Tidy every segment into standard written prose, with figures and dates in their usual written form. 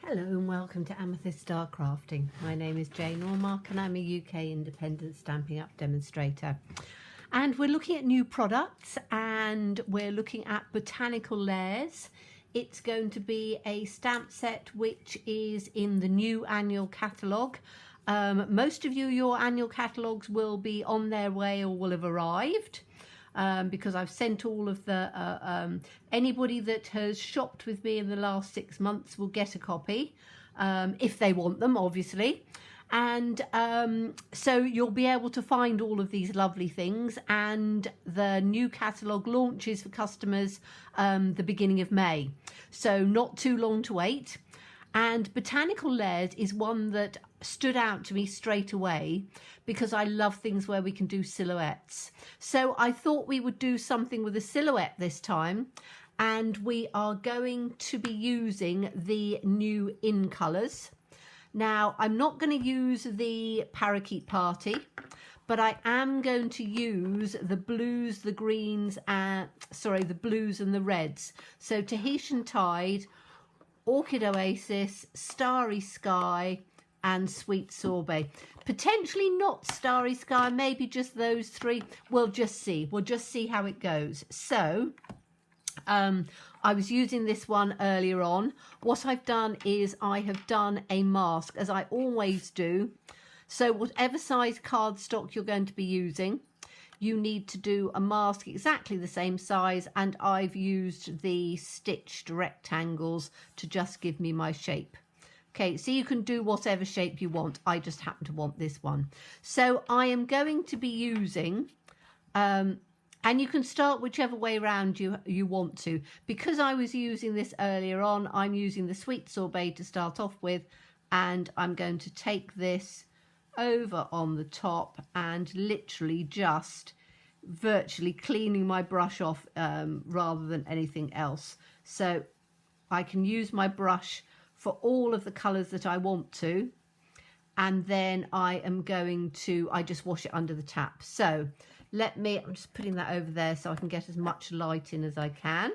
Hello and welcome to Amethyst Star Crafting. My name is Jane Ormark and I'm a UK independent Stampin' Up demonstrator. And we're looking at new products and we're looking at Botanical Layers. It's going to be a stamp set which is in the new Annual Catalogue. Most of you, your Annual Catalogues will be on their way or will have arrived. Because I've sent all of the, anybody that has shopped with me in the last 6 months will get a copy, if they want them, obviously. And so you'll be able to find all of these lovely things, and the new catalogue launches for customers the beginning of May. So not too long to wait. And Botanical Layers is one that stood out to me straight away because I love things where we can do silhouettes. So I thought we would do something with a silhouette this time, and we are going to be using the new in colours. Now, I'm not going to use the Parakeet Party, but I am going to use the blues, the greens, and the blues and the reds. So Tahitian Tide, Orchid Oasis, Starry Sky, and Sweet Sorbet. Potentially not Starry Sky, maybe just those three. We'll just see. We'll just see how it goes. So, I was using this one earlier on. What I've done is I have done a mask, as I always do. So whatever size cardstock you're going to be using, you need to do a mask exactly the same size, and I've used the stitched rectangles to just give me my shape. Okay, so you can do whatever shape you want. I just happen to want this one. So I am going to be using, and you can start whichever way around you want to. Because I was using this earlier on, I'm using the Sweet Sorbet to start off with, and I'm going to take this over on the top and literally just virtually cleaning my brush off rather than anything else. So I can use my brush for all of the colours that I want to, and then I just wash it under the tap. So I'm just putting that over there so I can get as much light in as I can.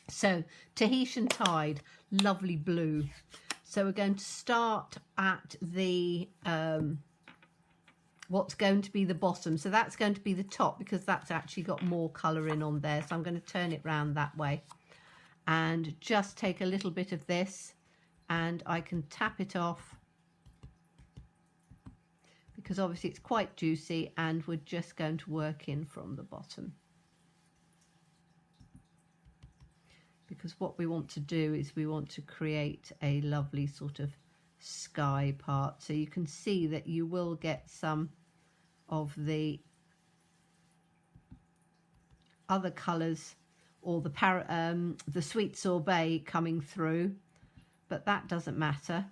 So Tahitian Tide, lovely blue. So we're going to start at the what's going to be the bottom. So that's going to be the top because that's actually got more colour in on there. So I'm going to turn it round that way and just take a little bit of this, and I can tap it off because obviously it's quite juicy, and we're just going to work in from the bottom. Because what we want to do is we want to create a lovely sort of sky part. So you can see that you will get some of the other colours or the Sweet Sorbet coming through, but that doesn't matter.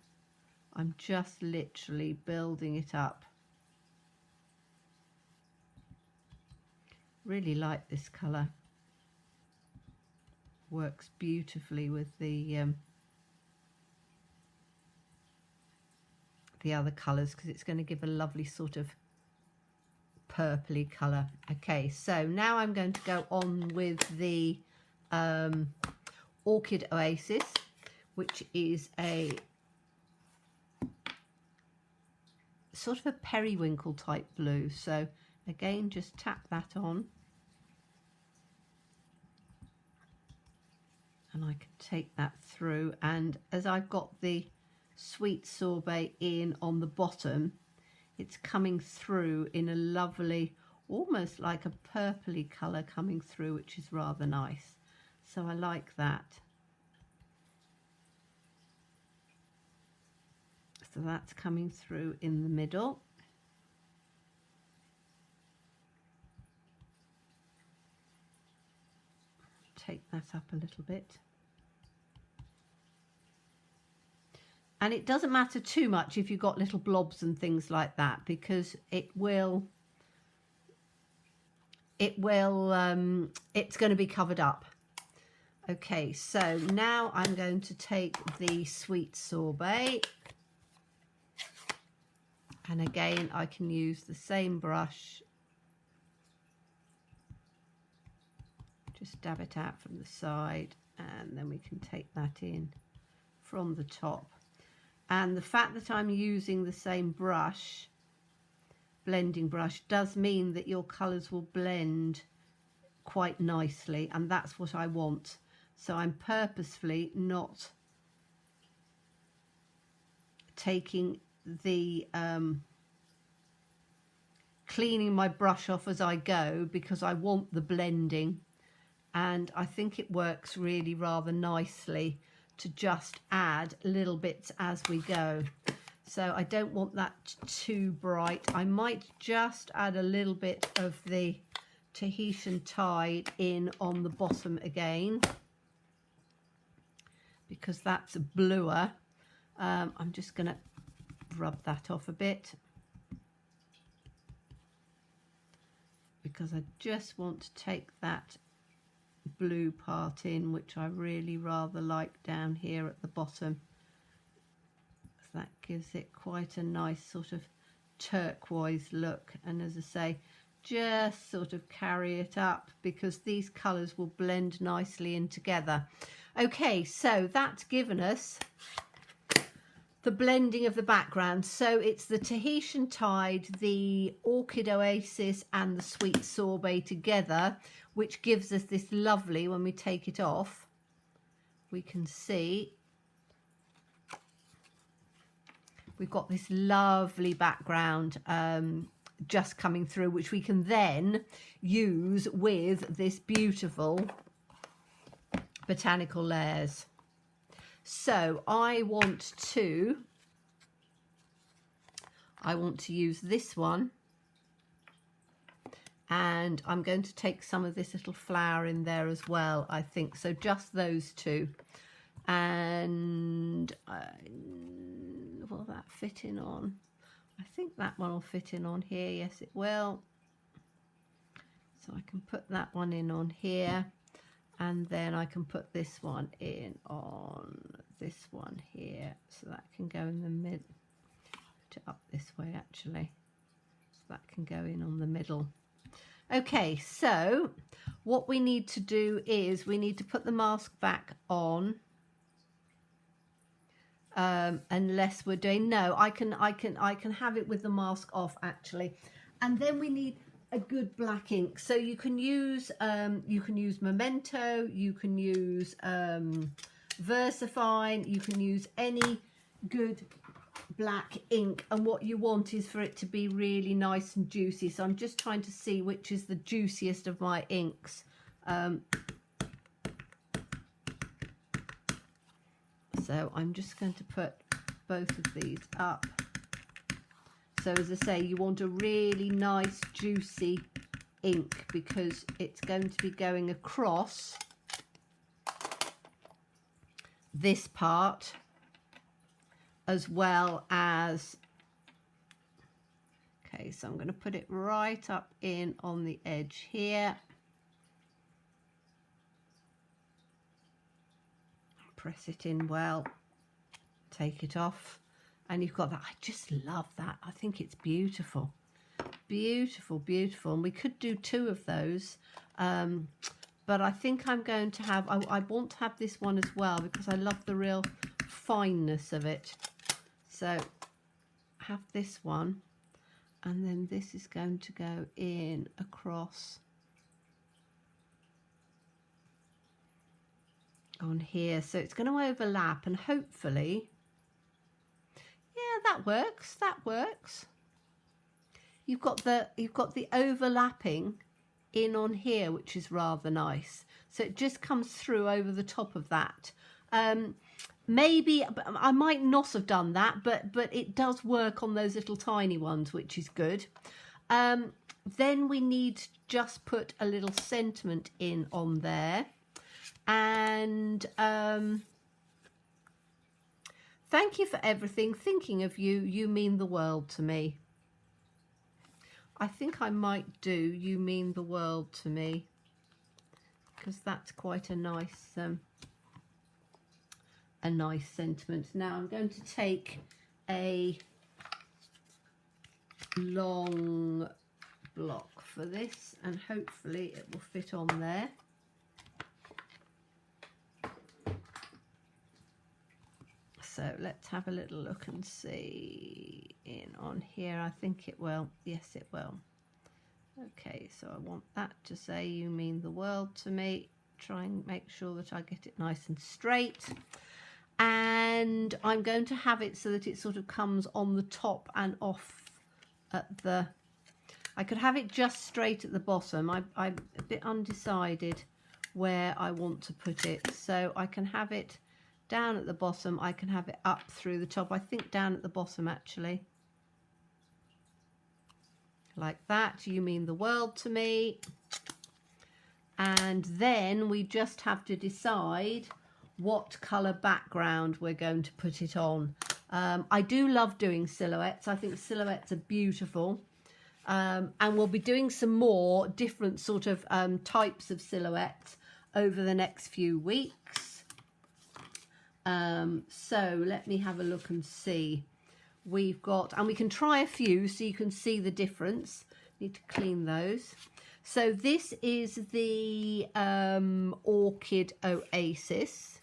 I'm just literally building it up. Really like this colour. Works beautifully with the other colours because it's going to give a lovely sort of purpley colour. Okay, so now I'm going to go on with the Orchid Oasis, which is a sort of a periwinkle type blue. So again, just tap that on, and I can take that through, and as I've got the Sweet Sorbet in on the bottom, it's coming through in a lovely, almost like a purpley colour coming through, which is rather nice. So I like that. So that's coming through in the middle. Take that up a little bit. And it doesn't matter too much if you've got little blobs and things like that, because it's going to be covered up. Okay, so now I'm going to take the Sweet Sorbet, and again I can use the same brush, just dab it out from the side, and then we can take that in from the top. And the fact that I'm using the same brush, blending brush, does mean that your colours will blend quite nicely, and that's what I want. So I'm purposefully not taking the cleaning my brush off as I go, because I want the blending, and I think it works really rather nicely to just add little bits as we go. So I don't want that too bright. I might just add a little bit of the Tahitian Tide in on the bottom again, because that's bluer. I'm just going to rub that off a bit, because I just want to take that blue part in, which I really rather like down here at the bottom. That gives it quite a nice sort of turquoise look, and as I say, just sort of carry it up, because these colours will blend nicely in together. Okay, so that's given us the blending of the background. So it's the Tahitian Tide, the Orchid Oasis and the Sweet Sorbet together, which gives us this lovely, when we take it off, we can see we've got this lovely background just coming through, which we can then use with this beautiful Botanical Layers. So I want to use this one, and I'm going to take some of this little flower in there as well, I think. So just those two. And will that fit in on? I think that one will fit in on here. Yes, it will. So I can put that one in on here, and then I can put this one in on this one here, so that can go in the mid. Put it up this way actually, so that can go in on the middle. Okay, so what we need to do is we need to put the mask back on. Unless we're doing, no, I can have it with the mask off actually. And then we need a good black ink. So you can use Memento, you can use VersaFine, you can use any good black ink, and what you want is for it to be really nice and juicy. So I'm just trying to see which is the juiciest of my inks. So I'm just going to put both of these up. So as I say, you want a really nice juicy ink, because it's going to be going across this part as well as, okay, so I'm going to put it right up in on the edge here. Press it in well, take it off, and you've got that. I just love that. I think it's beautiful, beautiful, beautiful. And we could do two of those, but I think I'm going to have, I want to have this one as well, because I love the real fineness of it. So have this one, and then this is going to go in across on here, so it's going to overlap, and hopefully, yeah, that works, that works. You've got the overlapping in on here, which is rather nice, so it just comes through over the top of that. Maybe I might not have done that, but it does work on those little tiny ones, which is good. Then we need to just put a little sentiment in on there. And thank you for everything. Thinking of you, you mean the world to me. I think I might do "You Mean the World to Me," because that's quite a nice sentiment. Now I'm going to take a long block for this, and hopefully it will fit on there. So let's have a little look and see in on here. I think it will. Yes, it will. Okay, so I want that to say "You mean the world to me." Try and make sure that I get it nice and straight. And I'm going to have it so that it sort of comes on the top and off at the... I could have it just straight at the bottom. I'm a bit undecided where I want to put it. So I can have it down at the bottom. I can have it up through the top. I think down at the bottom, actually. Like that. You mean the world to me. And then we just have to decide what colour background we're going to put it on. I do love doing silhouettes. I think silhouettes are beautiful. And we'll be doing some more different sort of types of silhouettes over the next few weeks. So let me have a look and see. We've got, and we can try a few so you can see the difference. Need to clean those. So this is the Orchid Oasis.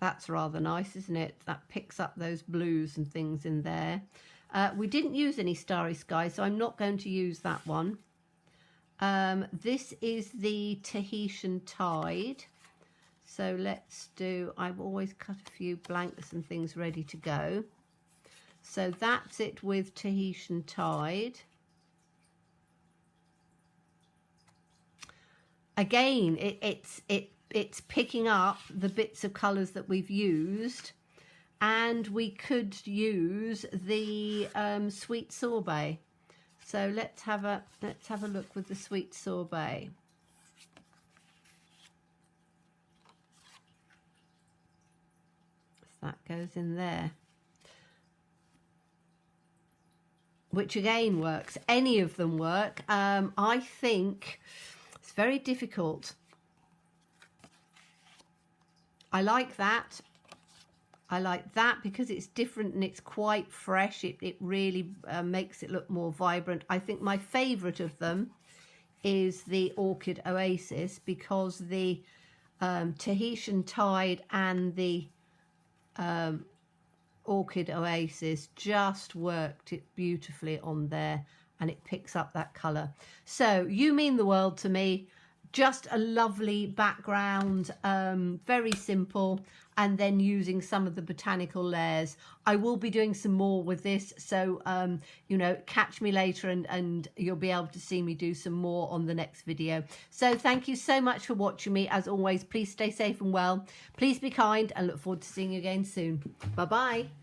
That's rather nice, isn't it? That picks up those blues and things in there. We didn't use any Starry Sky, so I'm not going to use that one. This is the Tahitian Tide. So let's do, I've always cut a few blanks and things ready to go. So that's it with Tahitian Tide. Again, it's picking up the bits of colours that we've used, and we could use the sweet sorbet. So let's have a look with the sweet sorbet. So that goes in there, which again works. Any of them work. I think it's very difficult. I like that. I like that because it's different and it's quite fresh. It really makes it look more vibrant. I think my favourite of them is the Orchid Oasis because the Tahitian Tide and the Orchid Oasis just worked it beautifully on there, and it picks up that colour. So You Mean the World to Me. Just a lovely background, very simple, and then using some of the botanical layers. I will be doing some more with this, so you know, catch me later and you'll be able to see me do some more on the next video. So thank you so much for watching me. As always, please stay safe and well. Please be kind, and look forward to seeing you again soon. Bye bye.